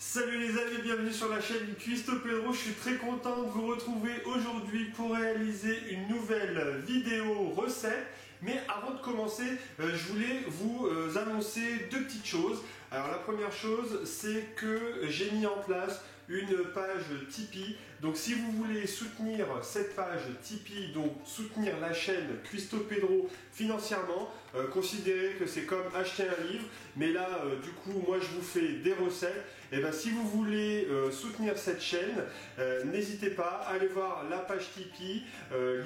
Salut les amis, bienvenue sur la chaîne Cuisto Pedro. Je suis très content de vous retrouver aujourd'hui pour réaliser une nouvelle vidéo recette. Mais avant de commencer, je voulais vous annoncer deux petites choses. Alors la première chose, c'est que j'ai mis en place une page Tipeee. Donc si vous voulez soutenir cette page Tipeee, donc soutenir la chaîne Cuisto Pedro financièrement, considérez que c'est comme acheter un livre. Mais là, du coup, moi je vous fais des recettes. Et bien si vous voulez soutenir cette chaîne, n'hésitez pas, allez voir la page Tipeee,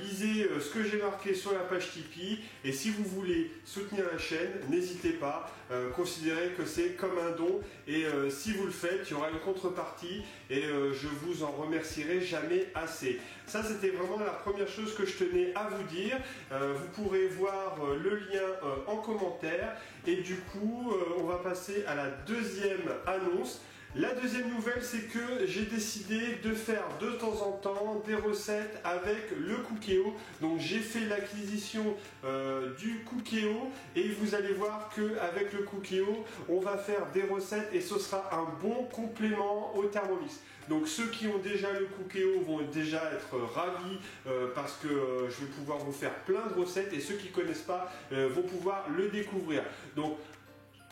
lisez ce que j'ai marqué sur la page Tipeee. Et si vous voulez soutenir la chaîne, n'hésitez pas, considérez que c'est comme un don. Et si vous le faites, il y aura une contrepartie et je vous en remercierai jamais assez. Ça, c'était vraiment la première chose que je tenais à vous dire. Vous pourrez voir le lien en commentaire. Et du coup, on va passer à la deuxième annonce. La deuxième nouvelle, c'est que j'ai décidé de faire de temps en temps des recettes avec le Cookéo. Donc j'ai fait l'acquisition du Cookéo et vous allez voir qu'avec le Cookéo, on va faire des recettes et ce sera un bon complément au Thermomix. Donc ceux qui ont déjà le Cookéo vont déjà être ravis parce que je vais pouvoir vous faire plein de recettes et ceux qui ne connaissent pas vont pouvoir le découvrir. Donc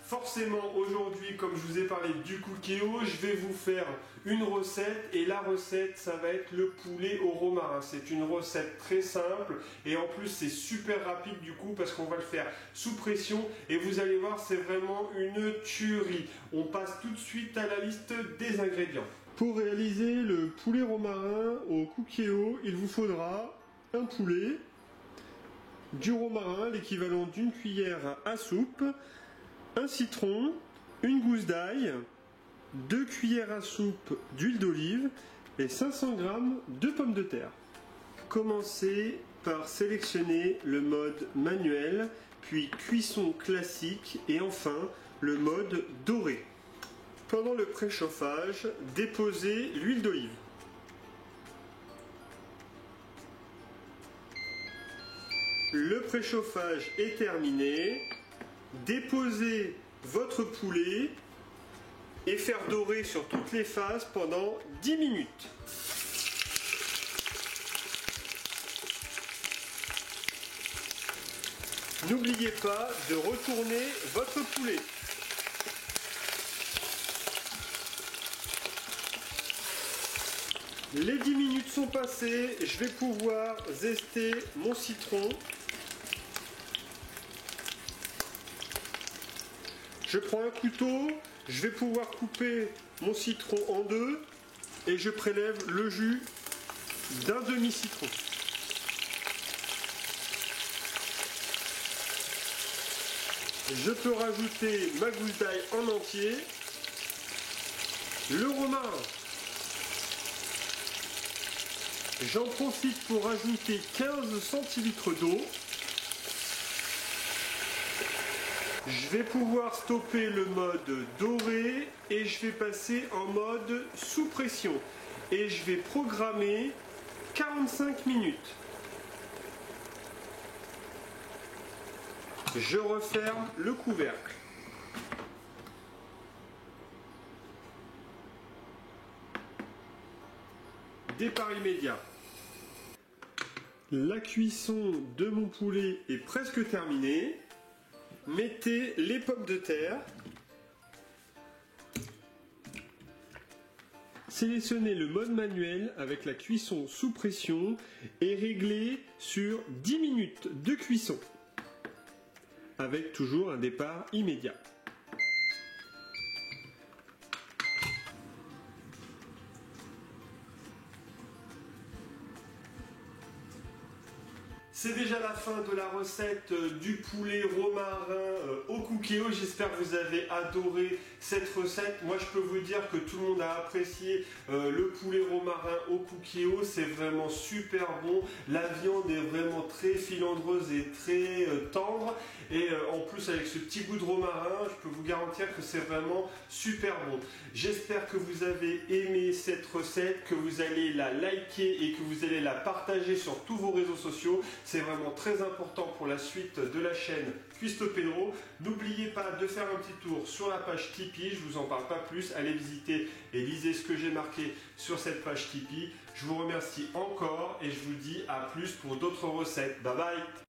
forcément aujourd'hui, comme je vous ai parlé du Cookéo, je vais vous faire une recette et la recette ça va être le poulet au romarin. C'est une recette très simple et en plus c'est super rapide du coup parce qu'on va le faire sous pression et vous allez voir c'est vraiment une tuerie. On passe tout de suite à la liste des ingrédients. Pour réaliser le poulet romarin au Cookéo, il vous faudra un poulet, du romarin, l'équivalent d'une cuillère à soupe, un citron, une gousse d'ail, 2 cuillères à soupe d'huile d'olive et 500 g de pommes de terre. Commencez par sélectionner le mode manuel, puis cuisson classique et enfin le mode doré. Pendant le préchauffage, déposez l'huile d'olive. Le préchauffage est terminé. Déposez votre poulet et faire dorer sur toutes les faces pendant 10 minutes. N'oubliez pas de retourner votre poulet. Les 10 minutes sont passées, je vais pouvoir zester mon citron. Je prends un couteau, je vais pouvoir couper mon citron en deux et je prélève le jus d'un demi-citron. Je peux rajouter ma gousse d'ail en entier, le romarin. J'en profite pour rajouter 15 centilitres d'eau. Je vais pouvoir stopper le mode doré et je vais passer en mode sous pression. Et je vais programmer 45 minutes. Je referme le couvercle. Départ immédiat. La cuisson de mon poulet est presque terminée. Mettez les pommes de terre. Sélectionnez le mode manuel avec la cuisson sous pression et réglez sur 10 minutes de cuisson avec toujours un départ immédiat. C'est déjà la fin de la recette du poulet romarin au Cookéo. J'espère que vous avez adoré cette recette. Moi, je peux vous dire que tout le monde a apprécié le poulet romarin au Cookéo. C'est vraiment super bon. La viande est vraiment très filandreuse et très tendre. Et en plus, avec ce petit goût de romarin, je peux vous garantir que c'est vraiment super bon. J'espère que vous avez aimé cette recette, que vous allez la liker et que vous allez la partager sur tous vos réseaux sociaux. c'est vraiment très important pour la suite de la chaîne Cuisto Pedro. N'oubliez pas de faire un petit tour sur la page Tipeee, je ne vous en parle pas plus, allez visiter et lisez ce que j'ai marqué sur cette page Tipeee. Je vous remercie encore et je vous dis à plus pour d'autres recettes. Bye bye.